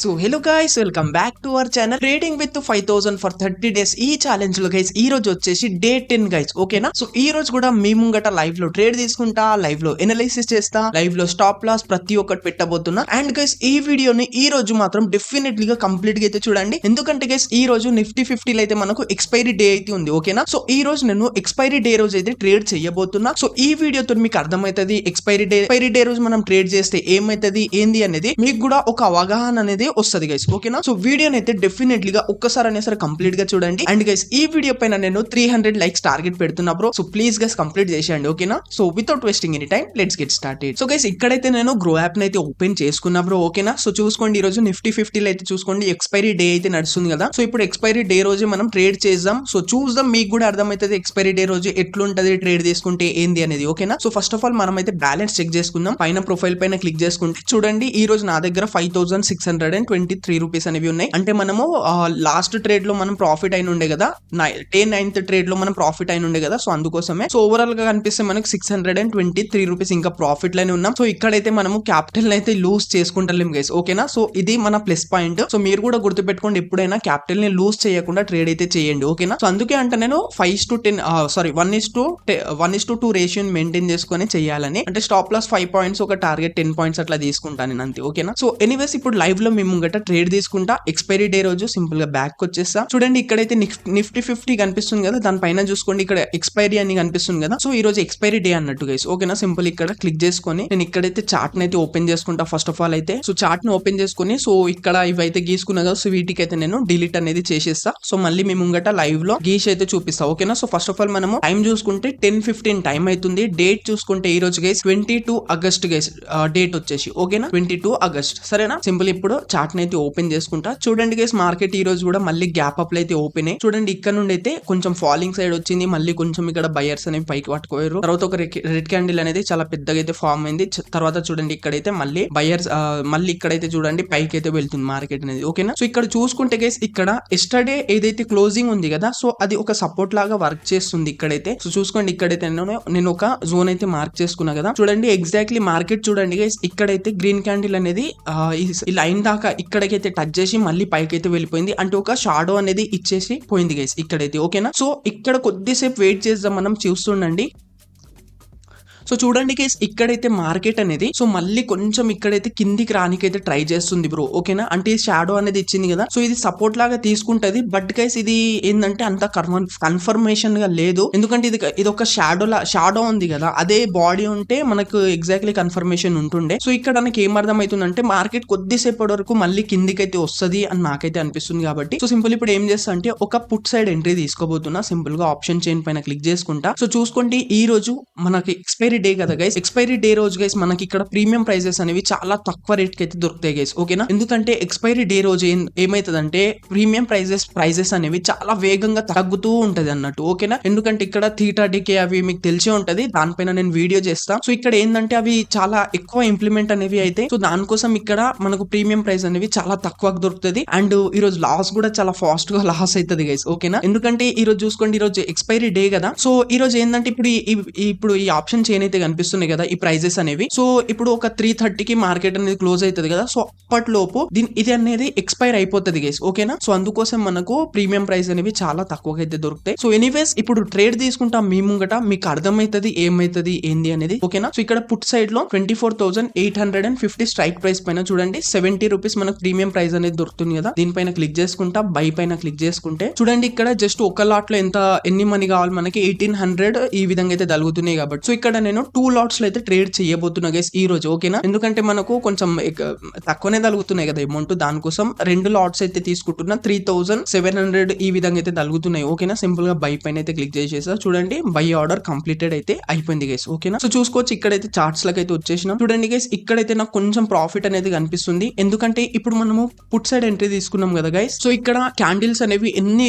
So hello guys, welcome back to our channel trading with 5000 for 30 days. ఈ challenge లో guys ఈ రోజు వచ్చేసి డే 10 గైస్. ఓకేనా, సో ఈ రోజు కూడా మీ ముంగట లైవ్ లో ట్రేడ్ తీసుకుంటా, లైవ్ లో ఎనాలిసిస్ చేస్తా, లైవ్ లో స్టాప్ లాస్ ప్రతి ఒక్కటి పెట్టబోతున్నా. అండ్ గైస్ ఈ వీడియోని ఈ రోజు మాత్రం డెఫినెట్లీ గా కంప్లీట్ గా అయితే చూడండి, ఎందుకంటే గైస్ ఈ రోజు నిఫ్టీ 50 అయితే మనకు ఎక్స్పైరీ డే అయితే ఉంది. ఓకేనా, సో ఈ రోజు నేను ఎక్స్పైరీ డే రోజు అయితే ట్రేడ్ చేయబోతున్నా. సో ఈ వీడియోతో మీకు అర్థమైతుంది ఎక్స్పైరీ డే రోజు మనం ట్రేడ్ చేస్తే ఏమైతుంది ఏంది అనేది మీకు కూడా ఒక అవగాహన అనేది వస్తుంది గైస్. ఓకేనా, సో వీడియోని అయితే డెఫినెట్లీ గా ఒక్కసారి అనేసరి కంప్లీట్ గా చూడండి. అండ్ గైస్ ఈ వీడియో పైన నేను 300 లైక్స్ టార్గెట్ పెడుతున్నా bro. So please guys complete చేసేయండి. ఓకేనా, so without wasting any time let's get started. So guys ఇక్కడైతే నేను గ్రో యాప్ అయితే ఓపెన్ చేసుకున్నా బ్రో. ఓకేనా, సో చూసుకోండి ఈ రోజు నిఫ్టీ 50 అయితే చూసుకోండి ఎక్స్పైరీ డే అయితే నడుస్తుంది కదా. సో ఇప్పుడు ఎక్స్పైరీ డే రోజు మనం ట్రేడ్ చేద్దాం. సో చూద్దాం, మీకు కూడా అర్థమవుతుంది ఎక్స్పైరీ డే రోజు ఎట్లుంటది ట్రేడ్ తీసుకుంటే ఏంది అనేది. ఓకేనా, సో ఫస్ట్ ఆఫ్ ఆల్ మనం అయితే బ్యాలెన్స్ చెక్ చేసుకుందాం. పైన ప్రొఫైల్ పైన క్లిక్ చేసుకుంటే చూడండి ఈ రోజు నా దగ్గర 5623 రూపీస్ అనేవి ఉన్నాయి. అంటే మనము లాస్ట్ ట్రేడ్ లో మనం ప్రాఫిట్ అయిన ఉండే కదా, డే 9th ట్రేడ్ లో మనం ప్రాఫిట్ అయిన ఉండే కదా. సో అందుకోసమే సో ఓవరాల్ గా కనిపిస్తే మనకు 623 రూపీస్ ఇంకా ప్రాఫిట్ లోనే ఉన్నాం. సో ఇక్కడైతే మనము క్యాపిటల్ అయితే లూజ్ చేసుకుంటలేం గైస్. ఓకేనా, సో ఇది మన ప్లస్ పాయింట్. సో మీరు కూడా గుర్తుపెట్టుకోండి, ఎప్పుడైనా క్యాపిటల్ ని లూజ్ చేయకుండా ట్రేడ్ అయితే చేయండి. ఓకేనా, సో అందుకే అంటే నేను 1:2 రేషియో మెయింటైన్ చేసుకుని చేయాలని, అంటే స్టాప్ లాస్ 5 పాయింట్స్ ఒక టార్గెట్ 10 పాయింట్స్ అట్లా తీసుకుంటాను నేను అంతే. ఓకేనా, సో ఎనీవేస్ ఇప్పుడు లైవ్ లో మేము గట్ట ట్రేడ్ తీసుకుంటా. ఎక్స్పైరీ డే రోజు సింపుల్ గా బ్యాక్ వచ్చేస్తా. చూడండి ఇక్కడైతే నిఫ్టీ 50 కనిపిస్తుంది కదా, దానిపైన చూసుకోండి ఇక్కడ ఎక్స్పైరీ అని కనిపిస్తుంది కదా. సో ఈ రోజు ఎక్స్పైరీ డే అన్నట్టు గైస్. ఓకేనా, సింపుల్ ఇక్కడ క్లిక్ చేసుకొని నేను ఇక్కడైతే చార్ట్ అయితే ఓపెన్ చేసుకుంటా. ఫస్ట్ ఆఫ్ ఆల్ అయితే సో చార్ట్ ని ఓపెన్ చేసుకుని సో ఇక్కడ ఇవైతే గీసుకున్నా కదా, సో వీటికి అయితే నేను డిలీట్ అనేది చేసేస్తా. సో మళ్ళీ మేము ముంగట లైవ్ లో గీసి అయితే చూపిస్తా. ఓకేనా, సో ఫస్ట్ ఆఫ్ ఆల్ మనము టైం చూసుకుంటే 10:15 టైం అవుతుంది. డేట్ చూసుకుంటే ఈ రోజు గైస్ 22 ఆగస్ట్ గైస్, డేట్ వచ్చేసి. ఓకేనా, 22 ఆగస్ట్. సరేనా, సింపుల్ ఇప్పుడు చార్ట్ ని అయితే ఓపెన్ చేసుకుంటా. చూడండి గైస్ మార్కెట్ ఈ రోజు కూడా మళ్ళీ గ్యాప్ అప్ అయితే ఓపెన్ అయ్యి చూడండి ఇక్కడ నుండి అయితే కొంచెం ఫాలింగ్ సైడ్ వచ్చింది. మళ్ళీ కొంచెం ఇక్కడ బయర్స్ అనేవి పైకి పట్టుకోయారు. తర్వాత ఒక రెడ్ క్యాండిల్ అనేది చాలా పెద్దగా అయితే ఫామ్ అయింది. తర్వాత చూడండి ఇక్కడైతే మళ్ళీ బయర్స్ మళ్ళీ ఇక్కడైతే చూడండి పైకి అయితే వెళ్తుంది మార్కెట్ అనేది. ఓకేనా, సో ఇక్కడ చూసుకుంటే గైస్ ఇక్కడ ఎస్టర్డే ఏదైతే క్లోజింగ్ ఉంది కదా, సో అది ఒక సపోర్ట్ లాగా వర్క్ చేస్తుంది ఇక్కడైతే. సో చూసుకోండి ఇక్కడైతే నేను ఒక జోన్ అయితే మార్క్ చేసుకున్నా కదా. చూడండి ఎగ్జాక్ట్లీ మార్కెట్ చూడండి గైస్ ఇక్కడైతే గ్రీన్ క్యాండిల్ అనేది ఈ లైన్ దాకా ఇక్కడికైతే టచ్ చేసి మళ్ళీ పైకి అయితే వెళ్ళిపోయింది. అంటే ఒక షాడో అనేది ఇచ్చేసి పోయింది గైస్ ఇక్కడైతే. ఓకేనా, సో ఇక్కడ కొద్దిసేపు వెయిట్ చేద్దాం మనం, చూస్తుండండి. సో చూడండి గైస్ ఇక్కడైతే మార్కెట్ అనేది సో మళ్ళీ కొంచెం ఇక్కడైతే కిందికి రానికైతే ట్రై చేస్తుంది బ్రో. ఓకేనా, అంటే షాడో అనేది ఇచ్చింది కదా, సో ఇది సపోర్ట్ లాగా తీసుకుంటది. బట్ గైస్ ఇది ఏంటంటే అంత కన్ఫర్మేషన్ గా లేదు, ఎందుకంటే ఇది ఒక షాడో ఉంది కదా, అదే బాడీ ఉంటే మనకు ఎగ్జాక్ట్లీ కన్ఫర్మేషన్ ఉంటుండే. సో ఇక్కడ నాకు ఏం అర్థం అవుతుందంటే మార్కెట్ కొద్దిసేపటి వరకు మళ్ళీ కిందికి అయితే వస్తుంది అని నాకైతే అనిపిస్తుంది. కాబట్టి సో సింపుల్ ఇప్పుడు ఏం చేస్తా అంటే ఒక పుట్ సైడ్ ఎంట్రీ తీసుకోబోతున్నా. సింపుల్ గా ఆప్షన్ చైన్ పైన క్లిక్ చేసుకుంటా. సో చూసుకోండి ఈ రోజు మనకి ఎక్స్పైరీ డే కదా గైస్. ఎక్స్పైరీ డే రోజు గైస్ మనకి ఇక్కడ ప్రీమియం ప్రైజెస్ అనేవి చాలా తక్కువ రేట్ కి అయితే దొరుకుతాయి గైస్. ఓకేనా, ఎందుకంటే ఎక్స్పైరీ డే రోజు ఏమైతుందంటే ప్రీమియం ప్రైజెస్ అనేవి చాలా వేగంగా తగ్గుతూ ఉంటది అన్నట్టు. ఓకేనా, ఎందుకంటే ఇక్కడ థీటా డికే అవి మీకు తెలిసే ఉంటది, దానిపైన నేను వీడియో చేస్తా. సో ఇక్కడ ఏంటంటే అవి చాలా ఎక్కువ ఇంప్లిమెంట్ అనేవి అయితే, సో దానికోసం ఇక్కడ మనకు ప్రీమియం ప్రైస్ అనేవి చాలా తక్కువ దొరుకుతుంది. అండ్ ఈ రోజు లాస్ కూడా చాలా ఫాస్ట్ గా లాస్ అవుతుంది గైస్. ఓకేనా, ఎందుకంటే ఈ రోజు చూసుకోండి ఈ రోజు ఎక్స్పైరీ డే కదా. సో ఈ రోజు ఏంటంటే ఇప్పుడు ఈ ఆప్షన్ చైన్ అయితే కనిపిస్తున్నాయి కదా ఈ ప్రైజెస్ అనేవి. సో ఇప్పుడు ఒక 3:30కి మార్కెట్ అనేది క్లోజ్ అవుతుంది కదా, సో అప్పటిలోపు ఇది అనేది ఎక్స్పైర్ అయిపోతుంది గైస్. ఓకేనా, సో అందుకోసం మనకు ప్రీమియం ప్రైస్ అనేవి చాలా తక్కువగా అయితే దొరుకుతాయి. సో ఎనీవేస్ ఇప్పుడు ట్రేడ్ తీసుకుంటాం మీ ముంగట, మీకు అర్థమవుతుంది ఏమైతుంది ఏంది అనేది. ఓకేనా, సో ఇక్కడ పుట్ సైడ్ లో 24,850 స్ట్రైక్ ప్రైస్ పైన చూడండి 70 రూపీస్ మనకు ప్రీమియం ప్రైస్ అనేది దొరుకుతుంది కదా. దీనిపైన క్లిక్ చేసుకుంటా, బై పైన క్లిక్ చేసుకుంటే చూడండి ఇక్కడ జస్ట్ ఒక లాట్ లో ఎన్ని మనీ కావాలి మనకి 1800 ఈ విధంగా అయితే తగులుతున్నాయి. కాబట్టి సో ఇక్కడ నేను 2 లాట్స్ లో అయితే ట్రేడ్ చేయబోతున్నా గైస్ ఈ రోజు. ఓకేనా, ఎందుకంటే మనకు కొంచెం తక్కువనే తగులుతున్నాయి కదా అమౌంట్, దానికోసం 2 లాట్స్ అయితే తీసుకుంటున్నా. 3700 ఈ విధంగా అయితే తగులుతున్నాయి. ఓకేనా, సింపుల్ గా బై పైన అయితే క్లిక్ చేసేసా. చూడండి బై ఆర్డర్ కంప్లీటెడ్ అయితే అయిపోయింది గైస్. ఓకేనా, సో చూసుకోవచ్చు ఇక్కడైతే చార్ట్స్ లకు అయితే వచ్చేసినాం. చూడండి గైస్ ఇక్కడైతే నాకు కొంచెం ప్రాఫిట్ అనేది కనిపిస్తుంది, ఎందుకంటే ఇప్పుడు మనము పుట్ సైడ్ ఎంట్రీ తీసుకున్నాం కదా గైస్. సో ఇక్కడ క్యాండిల్స్ అనేవి ఎన్ని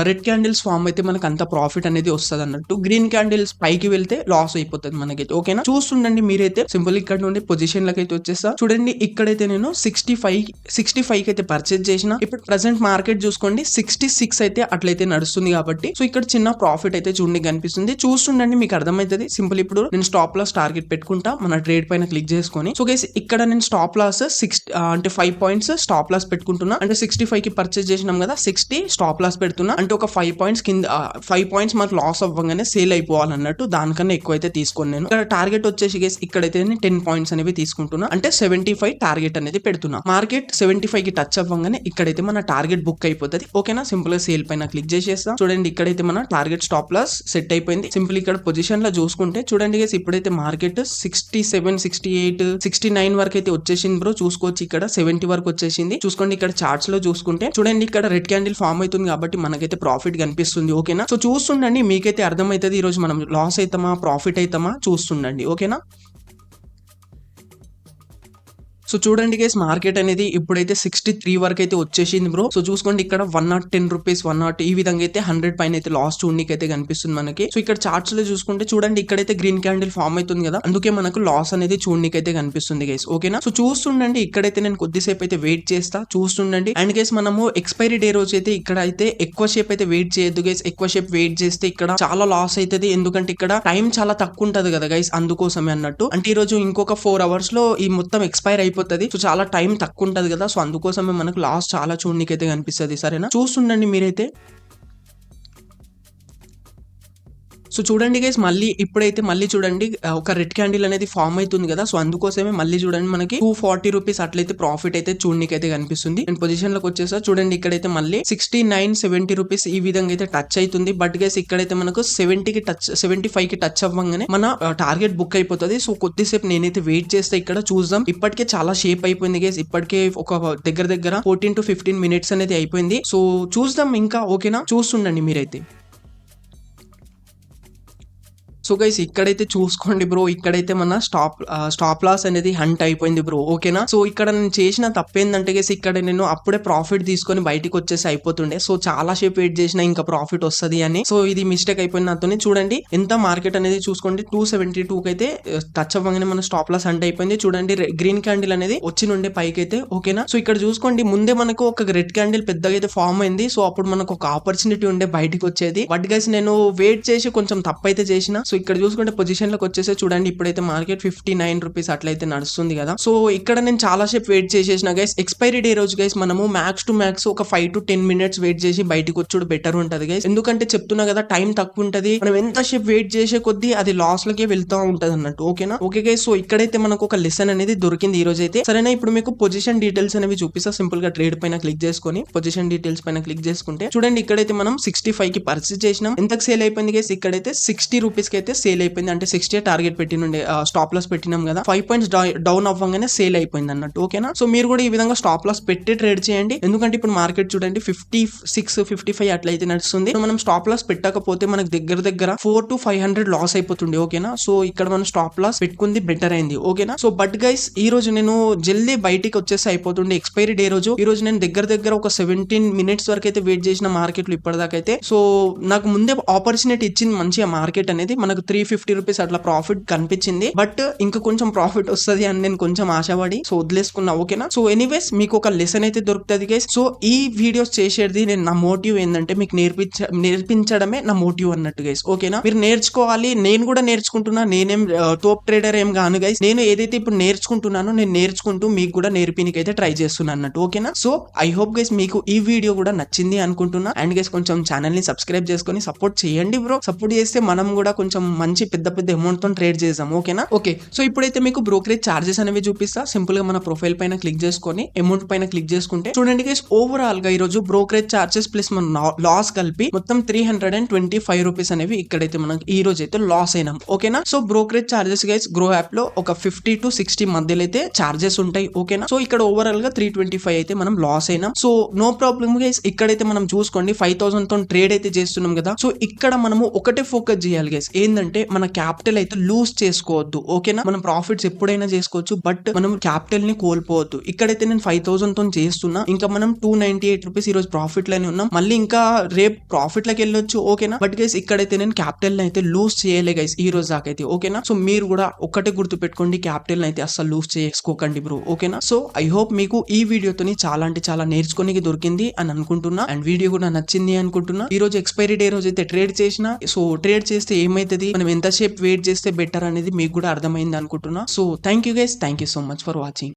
రెడ్ క్యాండిల్స్ ఫామ్ అయితే మనకు అంత ప్రాఫిట్ అనేది వస్తుంది అన్నట్టు. గ్రీన్ క్యాండిల్స్ పైకి వెళ్తే లాస్ అయిపోతుంది మనకైతే ఓకేనా. చూస్తుండండి మీరైతే సింపుల్ ఇక్కడ నుండి పొజిషన్ లకి అయితే వచ్చేస్తా. చూడండి ఇక్కడైతే నేను 65 కి అయితే పర్చేజ్ చేసిన. ఇప్పుడు ప్రెసెంట్ మార్కెట్ చూసుకోండి 66 అయితే అట్లయితే నడుస్తుంది కాబట్టి సో ఇక్కడ చిన్న ప్రాఫిట్ అయితే చూడండి కనిపిస్తుంది. చూస్తుండండి మీకు అర్థమవుతుంది. సింపుల్ ఇప్పుడు నేను స్టాప్ లాస్ టార్గెట్ పెట్టుకుంటా మన ట్రేడ్ పైన క్లిక్ చేసుకొని. సో గైస్ ఇక్కడ నేను స్టాప్ లాస్ 6 అంటే 5 పాయింట్స్ స్టాప్ లాస్ పెట్టుకుంటున్నా. అంటే 65 కి పర్చేజ్ చేసినాం కదా 60 స్టాప్ లాస్ పెడుతున్నా. అంటే ఒక 5 పాయింట్స్ కింద 5 పాయింట్స్ మనకు లాస్ అవ్వగానే సేల్ అయిపోవాలన్నట్టు, దానికన్నా ఎక్కువ అయితే తీసుకోను నేను. ఇక్కడ టార్గెట్ వచ్చేసి గైస్ ఇక్కడైతే నేను 10 పాయింట్స్ అనేవి తీసుకుంటున్నా. అంటే 75 టార్గెట్ అనేది పెడుతున్నా. మార్కెట్ 75 కి టచ్ అవ్వగానే ఇక్కడైతే మన టార్గెట్ బుక్ అయిపోతుంది ఓకేనా. సింపుల్ గా సేల్ పైన క్లిక్ చేసేస్తాం. చూడండి ఇక్కడైతే మన టార్గెట్ స్టాప్ లాస్ సెట్ అయిపోయింది. సింపుల్ ఇక్కడ పొజిషన్ లో చూసుకుంటే చూడండి గైస్ ఇప్పుడైతే మార్కెట్ 67, 68, 69 వరకు అయితే వచ్చేసింది బ్రో. చూసుకోవచ్చు ఇక్కడ 70 వరకు వచ్చేసింది. చూసుకోండి ఇక్కడ చార్ట్స్ లో చూసుకుంటే చూడండి ఇక్కడ రెడ్ క్యాండిల్ ఫామ్ అవుతుంది కాబట్టి మనకైతే ప్రాఫిట్ కనిపిస్తుంది ఓకేనా. సో చూస్తుండండి మీకైతే అర్థమవుతుంది ఈ రోజు మనం లాస్ అవుతామా ప్రాఫిట్ అవుతామా చూస్తుండండి ఓకేనా. సో చూడండి గైస్ మార్కెట్ అనేది ఇప్పుడైతే 63 వరకు అయితే వచ్చేసింది బ్రో. సో చూసుకోండి ఇక్కడ 110 రూపీస్ 100 ఈ విధంగా అయితే 100 పైన అయితే లాస్ చూడడానికి అయితే కనిపిస్తుంది మనకి. సో ఇక్కడ చార్ట్స్ లో చూసుకుంటే చూడండి ఇక్కడైతే గ్రీన్ క్యాండిల్ ఫామ్ అవుతుంది కదా, అందుకే మనకు లాస్ అనేది చూడడానికి అయితే కనిపిస్తుంది గైస్ ఓకేనా. సో చూస్తుండండి ఇక్కడైతే నేను కొద్దిసేపు అయితే వెయిట్ చేస్తా. చూస్తుండండి అండ్ గైస్ మనము ఎక్స్పైరీ డే రోజు అయితే ఇక్కడ అయితే ఎక్కువ సేపు అయితే వెయిట్ చేయొద్దు గైస్. ఎక్కువ సేపు వెయిట్ చేస్తే ఇక్కడ చాలా లాస్ అవుతుంది. ఎందుకంటే ఇక్కడ టైం చాలా తక్కువ ఉంటది కదా గైస్, అందుకోసమే అన్నట్టు. అంటే ఈ రోజు ఇంకొక 4 hours లో ఈ మొత్తం ఎక్స్పైర్ అయిపోతుంది. సో చాలా టైం తక్కువ ఉంటది కదా, సో అందుకోసమే మనకు లాస్ చాలా చూడనీకైతే కనిపిస్తుంది సరేనా. చూస్తుండండి మీరైతే. సో చూడండి గైస్ మళ్ళీ ఇప్పుడైతే మళ్ళీ చూడండి ఒక రెడ్ క్యాండిల్ అనేది ఫామ్ అవుతుంది కదా, సో అందుకోసమే మళ్ళీ చూడండి మనకి 240 రూపీస్ అట్లయితే ప్రాఫిట్ అయితే చూడనీకైతే కనిపిస్తుంది. నేను పొజిషన్ లోకి వచ్చేసా. చూడండి ఇక్కడైతే మళ్ళీ 69, 70 రూపీస్ ఈ విధంగా అయితే టచ్ అవుతుంది. బట్ గైస్ ఇక్కడైతే మనకు 75 కి టచ్ అవ్వగానే మన టార్గెట్ బుక్ అయిపోతుంది. సో కొద్దిసేపు నేనైతే వెయిట్ చేస్తే ఇక్కడ చూద్దాం. ఇప్పటికే చాలా షేప్ అయిపోయింది గైస్. ఇప్పటికే ఒక దగ్గర 14 to 15 మినిట్స్ అనేది అయిపోయింది. సో చూద్దాం ఇంకా ఓకేనా. చూస్తుండండి మీరైతే. సో గైస్ ఇక్కడైతే చూసుకోండి బ్రో, ఇక్కడైతే మన స్టాప్ లాస్ అనేది హంట్ అయిపోయింది బ్రో ఓకేనా. సో ఇక్కడ నేను చేసిన తప్పేందంటే గైస్ ఇక్కడ నేను అప్పుడే ప్రాఫిట్ తీసుకొని బయటికి వచ్చేసి అయిపోతుండే. సో చాలా సేపు వెయిట్ చేసిన ఇంకా ప్రాఫిట్ వస్తుంది అని. సో ఇది మిస్టేక్ అయిపోయింది నాతోని. చూడండి ఎంత మార్కెట్ అనేది చూసుకోండి 272 కి అయితే టచ్ అవ్వగానే మన స్టాప్ లాస్ హంట్ అయిపోయింది. చూడండి గ్రీన్ క్యాండిల్ అనేది వచ్చి నుండే పైకి అయితే ఓకేనా. సో ఇక్కడ చూసుకోండి ముందే మనకు ఒక రెడ్ క్యాండిల్ పెద్దగా అయితే ఫామ్ అయింది. సో అప్పుడు మనకు ఒక ఆపర్చునిటీ ఉండే బయటికి వచ్చేది. బట్ గైస్ నేను వెయిట్ చేసి కొంచెం తప్పైతే చేసిన. సో ఇక్కడ చూసుకుంటే పొజిషన్ లోకి వచ్చేసి చూడండి ఇప్పుడైతే మార్కెట్ 59 రూపీస్ అట్లయితే నడుస్తుంది కదా. సో ఇక్కడ నేను చాలా సేపు వెయిట్ చేసేసిన గైస్. ఎక్స్పైరీ డే రోజు గైస్ మనము మ్యాక్స్ టు మ్యాక్స్ ఒక 5 to 10 మినిట్స్ వెయిట్ చేసి బయటకు వచ్చుడు బెటర్ ఉంటది గైస్. ఎందుకంటే చెప్తున్నా కదా టైం తక్కువ ఉంటది. మనం ఎంత సేపు వెయిట్ చేసే కొద్దీ అది లాస్ లకే వెళ్తా ఉంటది అన్నట్టు ఓకేనా. ఓకే గైస్ సో ఇక్కడైతే మనకు ఒక లెసన్ అనేది దొరికింది ఈ రోజు అయితే సరేనా. ఇప్పుడు మీకు పొజిషన్ డీటెయిల్స్ అనేవి చూపిస్తా. సింపుల్ గా ట్రేడ్ పైన క్లిక్ చేసుకొని పొజిషన్ డీటెయిల్స్ పైన క్లిక్ చేసుకుంటే చూడండి ఇక్కడైతే మనం 65 కి పర్చేస్ చేసినాం. ఎంతకు సేల్ అయిపోయింది గైస్ ఇక్కడైతే 60 రూపీస్ కి అయితే సేల్ అయిపోయింది. అంటే 60 టార్గెట్ పెట్టినుండే స్టాప్ లాస్ పెట్టినాం కదా, 5 పాయింట్స్ డౌన్ అవ్వగానే సేల్ అయిపోయింది అన్నట్టు ఓకేనా. సో మీరు కూడా ఈ విధంగా స్టాప్ లాస్ పెట్టి ట్రేడ్ చేయండి. ఎందుకంటే ఇప్పుడు మార్కెట్ చూడండి 56, 55 అట్లయితే నడుస్తుంది. మనం స్టాప్ లాస్ పెట్టకపోతే మనకు దగ్గర 400 to 500 లాస్ అయిపోతుంది ఓకేనా. సో ఇక్కడ మనం స్టాప్ లాస్ పెట్టుకుంది బెటర్ అయింది ఓకేనా. సో బట్ గైస్ ఈ రోజు నేను జల్దీ బయటికి వచ్చేసి అయిపోతుండే ఎక్స్పైరీ డే రోజు. ఈ రోజు నేను దగ్గర ఒక 17 మినిట్స్ వరకు అయితే వెయిట్ చేసిన మార్కెట్ లో ఇప్పటిదాకా అయితే. సో నాకు ముందే ఆపర్చునిటీ ఇచ్చింది మంచిగా మార్కెట్ అనేది. మనకు 350 రూపీస్ అట్లా ప్రాఫిట్ కనిపించింది. బట్ ఇంకా కొంచెం ప్రాఫిట్ వస్తుంది అని నేను కొంచెం ఆశపడి సో వదిలేసుకున్నా ఓకేనా. సో ఎనీవేస్ మీకు ఒక లెసన్ అయితే దొరుకుతుంది గైస్. సో ఈ వీడియోస్ చేసేది నేను నా మోటివ్ ఏంటంటే మీకు నేర్పించడమే నా మోటివ్ అన్నట్టు గైస్ ఓకేనా. మీరు నేర్చుకోవాలి, నేను కూడా నేర్చుకుంటున్నా. నేనేం టోప్ ట్రేడర్ ఏం కాను గైస్. నేను ఏదైతే ఇప్పుడు నేర్చుకుంటున్నానో నేను నేర్చుకుంటూ మీకు కూడా నేర్పినికైతే ట్రై చేస్తున్నా అన్నట్టు ఓకేనా. సో ఐ హోప్ గైస్ మీకు ఈ వీడియో కూడా నచ్చింది అనుకుంటున్నా. అండ్ గైస్ కొంచెం ఛానల్ ని సబ్స్క్రైబ్ చేసుకొని సపోర్ట్ చేయండి బ్రో. సపోర్ట్ చేస్తే మనం కూడా కొంచెం మంచి పెద్ద అమౌంట్ తో ట్రేడ్ చేద్దాం ఓకేనా. ఓకే సో ఇప్పుడైతే మీకు బ్రోకరేజ్ చార్జెస్ అనేవి చూపిస్తా. సింపుల్ గా మన ప్రొఫైల్ పైన క్లిక్ చేసుకొని అమౌంట్ పైన క్లిక్ చేసుకుంటే చూడండి గైస్ ఓవరాల్ గా ఈ రోజు బ్రోకరేజ్ చార్జెస్ ప్లస్ మన లాస్ కలిపి మొత్తం 325 రూపీస్ అనేవి ఇక్కడైతే మనం ఈ రోజు అయితే లాస్ అయినాం ఓకేనా. So brokerage charges guys grow app లో ఒక 50 to 60 మధ్యలో అయితే చార్జెస్ ఉంటాయి ఓకేనా. సో ఇక్కడ ఓవరాల్ గా 325 అయితే మనం లాస్ అయినాం. So no problem guys. ఇక్కడైతే మనం చూసుకోండి 5000 తో ట్రేడ్ అయితే చేస్తున్నాం కదా. సో ఇక్కడ మనము ఒకటే ఫోకస్ చేయాలి గైస్. ఏంది ఏంటంటే మన క్యాపిటల్ అయితే లూజ్ చేసుకోవద్దు, ఓకేనా. మనం ప్రాఫిట్స్ ఎప్పుడైనా చేసుకోవచ్చు, బట్ మనం క్యాపిటల్ ని కోల్పోవద్దు. ఇక్కడైతే నేను 5,000 తో చేస్తున్నా, ఇంకా మనం 298 రూపీస్ ఈ రోజు ప్రాఫిట్ లోనే ఉన్నాం. మళ్ళీ ఇంకా రేపు ప్రాఫిట్ లకి వెళ్ళొచ్చు, ఓకేనా. బట్ గైస్ ఇక్కడైతే నేను క్యాపిటల్ అయితే లూజ్ చేయలే గైస్ ఈ రోజు దాకైతే, ఓకేనా. సో మీరు కూడా ఒక్కటే గుర్తు పెట్టుకోండి, క్యాపిటల్ అయితే అస్సలు లూజ్ చేసుకోకండి బ్రో, ఓకేనా. సో ఐ హోప్ మీకు ఈ వీడియోతోని చాలా అంటే చాలా నేర్చుకోనికి దొరికింది అని అనుకుంటున్నా, అండ్ వీడియో కూడా నచ్చింది అనుకుంటున్నా. ఈ రోజు ఎక్స్పైరీ డే రోజు అయితే ట్రేడ్ చేసిన, సో ట్రేడ్ చేస్తే ఏమైతుంది, మనం ఎంతసేపు వెయిట్ చేస్తే బెటర్ అనేది మీకు కూడా అర్థమైంది అనుకుంటున్నా. So thank you guys, thank you so much for watching.